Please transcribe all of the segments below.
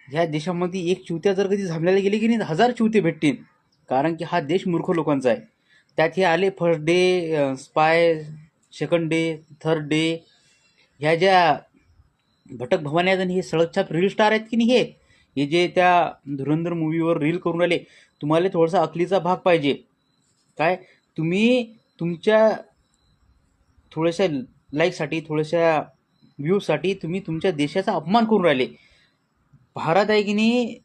ह्या देशामध्ये एक चिवत्या जर कधी थांबल्याला गेली की नाही 1000 चिवते भेटतील. कारण की हा देश मूर्ख लोकांचा आहे. त्यात हे आले first day spy, second day, third day, ह्या ज्या भटक भवानी आहेत आणि हे सळगछाप रील स्टार आहेत की नाही, हे जे त्या धुरंधर मूवीवर रील करून राहिले. तुम्हाला थोडासा अकलीचा भाग पाहिजे. काय तुम्ही तुमच्या थोड्याशा लाईकसाठी, थोड्याशा व्ह्यूसाठी तुम्ही तुमच्या देशाचा अपमान करून राहिले. भारत आहे की नाही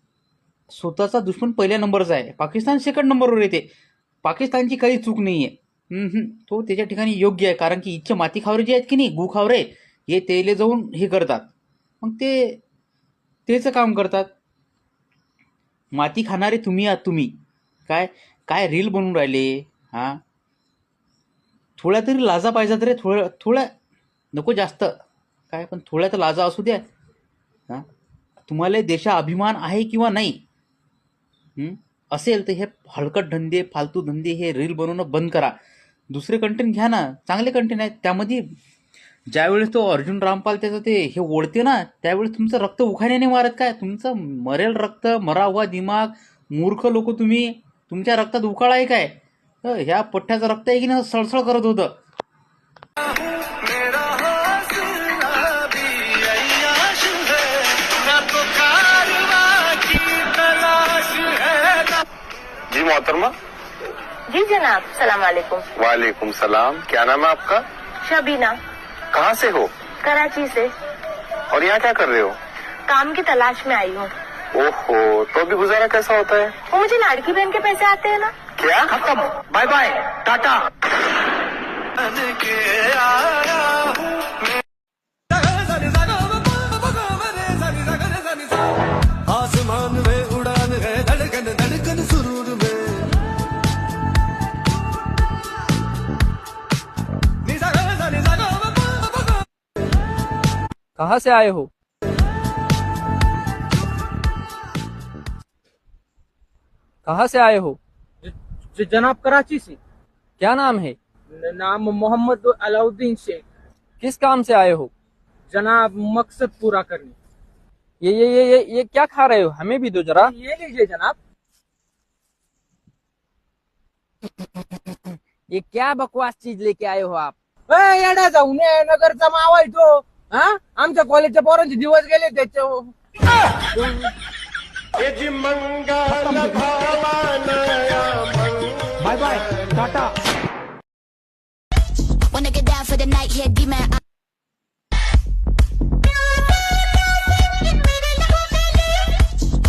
स्वतःचा दुश्मन पहिल्या नंबरचा आहे, पाकिस्तान सेकंड नंबरवर येते. पाकिस्तानची काही चूक नाही आहे. तो त्याच्या ठिकाणी योग्य आहे. कारण की इच्छे माती खावरे जे आहेत की नाही, गु खावरे, हे तेले जाऊन हे करतात. मग ते तेच काम करतात. माती खाणारे तुम्ही आहात. तुम्ही काय काय रील बनवून राहिले. हां, थोड्या तरी लाजा पाहिजे रे. थोड्या नको जास्त काय, पण थोड्या तर लाजा असू द्या. हां, तुम्हाला देशा अभिमान आहे किंवा नाही असेल तर हे हलकट धंदे, फालतू धंदे, हे रील बनवणं बंद करा. दुसरे कंटेंट घ्या ना, चांगले कंटेंट आहेत. त्यामध्ये ज्यावेळेस तो अर्जुन रामपाल त्याचं ते हे ओढते ना, त्यावेळेस तुमचं रक्त उखाण्याने मारत काय, तुमचं मरेल रक्त, मरा हुआ दिमाग, मूर्ख लोक तुम्ही. तुमच्या रक्तात उकाळा आहे काय? ह्या पठ्ठ्याचं रक्त आहे की ना सळसळ करत होतं. जी मोहतरमा। जी जनाब, सलाम वालेकुम। वालेकुम सलाम। क्या नाम है आपका? शबीना। कहाँ से हो? कराची से। और यहाँ क्या कर रहे हो? काम की तलाश में आई हूँ। ओहो, तो अभी गुजारा कैसा होता है? वो मुझे लाड़की बहन के पैसे आते हैं ना। क्या? खत्म, बाय बाय, टाटा। आसमान में उड़ान है, धड़कन धड़कन सुरूर में। कहाँ से आए हो? कहाँ से आए हो? जनाब कराची से। क्या नाम है? नाम मोहम्मद अलाउद्दीन शेख। किस काम से आए हो? जनाब मकसद पूरा करने। ये क्या खा रहे हो? हमें भी दो जरा। ये लीजिए जनाब। ये क्या बकवास चीज लेके आए हो आप? येडा जाऊन नगरचा मावा तो। हा, आमच्या कॉलेजच्या पोरांचे दिवस गेले त्याच्या। Bye bye, tata. Wanna get down for the night, here, D-man.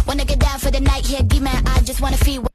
Wanna get down for the night, here, D-man. I just wanna feel